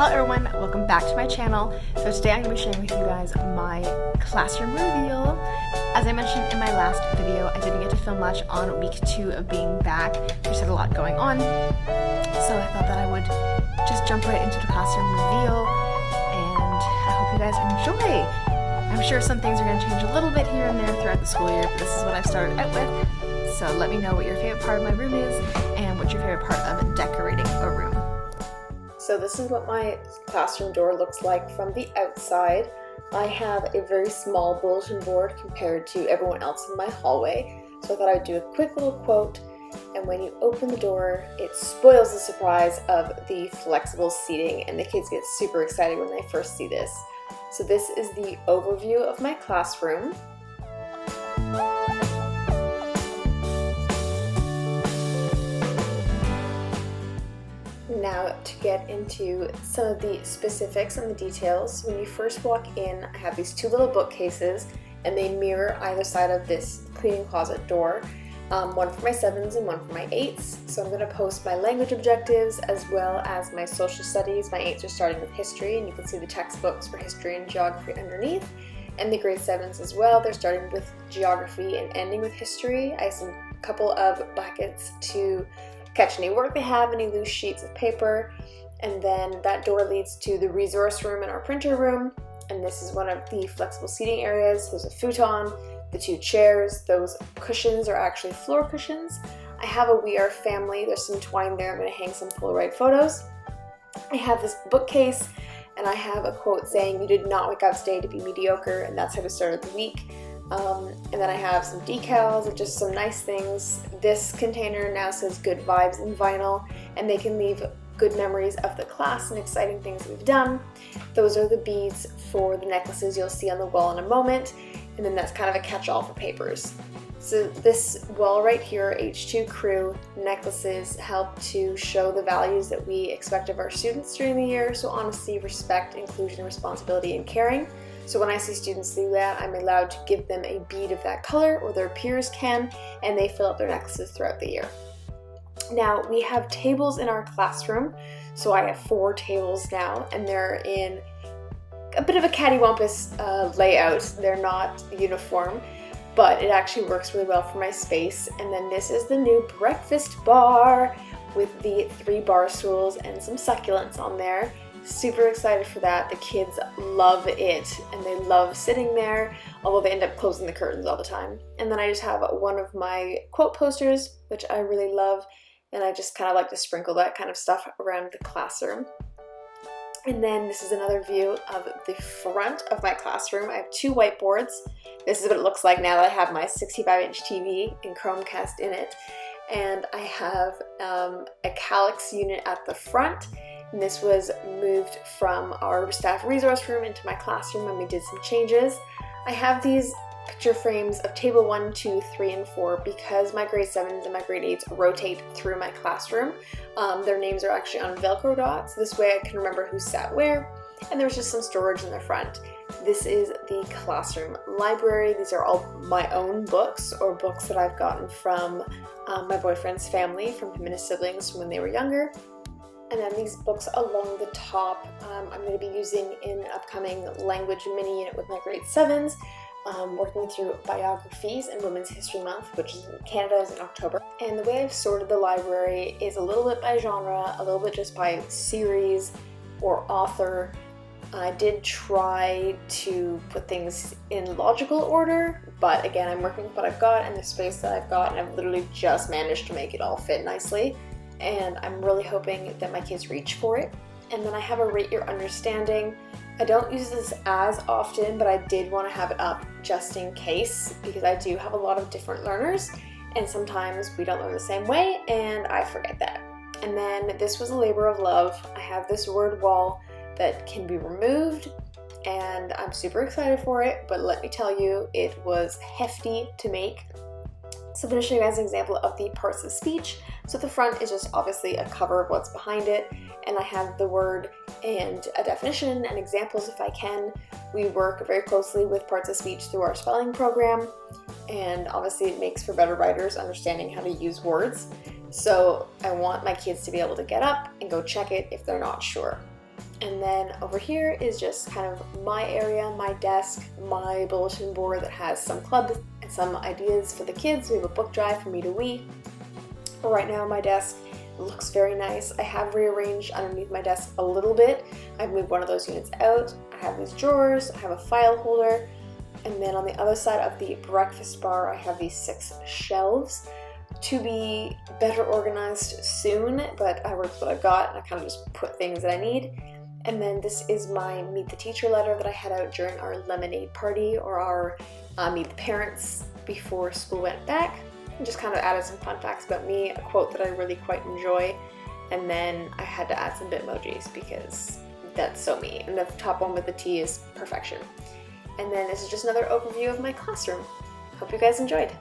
Hello everyone, welcome back to my channel. So today I'm going to be sharing with you guys my classroom reveal. As I mentioned in my last video, I didn't get to film much on week 2 of being back. There's had a lot going on, so I thought that I would just jump right into the classroom reveal, and I hope you guys enjoy. I'm sure some things are going to change a little bit here and there throughout the school year, but this is what I've started out with. So let me know what your favorite part of my room is and what's your favorite part of decorating a room. So this is what my classroom door looks like from the outside. I have a very small bulletin board compared to everyone else in my hallway, so I thought I would do a quick little quote, and when you open the door, it spoils the surprise of the flexible seating, and the kids get super excited when they first see this. So this is the overview of my classroom. Now to get into some of the specifics and the details, when you first walk in, I have these two little bookcases and they mirror either side of this cleaning closet door, one for my 7s and one for my 8s. So I'm going to post my language objectives as well as my social studies. My 8s are starting with history, and you can see the textbooks for history and geography underneath, and the grade 7s as well. They're starting with geography and ending with history. I have a couple of buckets to catch any work they have, any loose sheets of paper, and then that door leads to the resource room and our printer room, and this is one of the flexible seating areas. There's a futon, the 2 chairs, those cushions are actually floor cushions. I have a We Are Family, there's some twine there, I'm going to hang some Polaroid photos. I have this bookcase, and I have a quote saying, "You did not wake up today to be mediocre," and that's how we started the week. And then I have some decals and just some nice things. This container now says Good Vibes in vinyl, and they can leave good memories of the class and exciting things we've done. Those are the beads for the necklaces you'll see on the wall in a moment, and then that's kind of a catch-all for papers. So this wall right here, H2 Crew necklaces, help to show the values that we expect of our students during the year. So honesty, respect, inclusion, responsibility, and caring. So when I see students do that, I'm allowed to give them a bead of that color, or their peers can, and they fill up their necklaces throughout the year. Now we have tables in our classroom. So I have 4 tables now, and they're in a bit of a cattywampus layout. They're not uniform, but it actually works really well for my space. And then this is the new breakfast bar with the 3 bar stools and some succulents on there. Super excited for that. The kids love it and they love sitting there, although they end up closing the curtains all the time. And then I just have one of my quote posters, which I really love, and I just kind of like to sprinkle that kind of stuff around the classroom. And then this is another view of the front of my classroom. I have 2 whiteboards. This is what it looks like now that I have my 65-inch TV and Chromecast in it. And I have a Calyx unit at the front. And this was moved from our staff resource room into my classroom when we did some changes. I have these picture frames of table 1, 2, 3, and 4 because my grade 7s and my grade 8s rotate through my classroom. Their names are actually on Velcro dots. This way I can remember who sat where, and there's just some storage in the front. This is the classroom library. These are all my own books, or books that I've gotten from my boyfriend's family, from him and his siblings from when they were younger. And then these books along the top, I'm going to be using in an upcoming language mini unit with my grade 7s, working through biographies and Women's History Month, which is in Canada is in October. And the way I've sorted the library is a little bit by genre, a little bit just by series or author. I did try to put things in logical order, but again, I'm working with what I've got and the space that I've got, and I've literally just managed to make it all fit nicely. And I'm really hoping that my kids reach for it. And then I have a Rate Your Understanding. I don't use this as often, but I did want to have it up just in case, because I do have a lot of different learners, and sometimes we don't learn the same way, and I forget that. And then this was a labor of love. I have this word wall that can be removed, and I'm super excited for it, but let me tell you, it was hefty to make. So I'm going to show you guys an example of the parts of speech. So the front is just obviously a cover of what's behind it, and I have the word and a definition and examples if I can. We work very closely with parts of speech through our spelling program, and obviously it makes for better writers understanding how to use words. So I want my kids to be able to get up and go check it if they're not sure. And then over here is just kind of my area, my desk, my bulletin board that has some clubs and some ideas for the kids. We have a book drive for me to we. Right now my desk looks very nice. I have rearranged underneath my desk a little bit. I've moved one of those units out. I have these drawers, I have a file holder, and then on the other side of the breakfast bar I have these 6 shelves to be better organized soon, but I worked what I've got and I kind of just put things that I need. And then this is my Meet the Teacher letter that I had out during our lemonade party, or our Meet the Parents before school went back. And just kind of added some fun facts about me, a quote that I really quite enjoy, and then I had to add some Bitmojis because that's so me. And the top one with the T is perfection. And then this is just another overview of my classroom. Hope you guys enjoyed.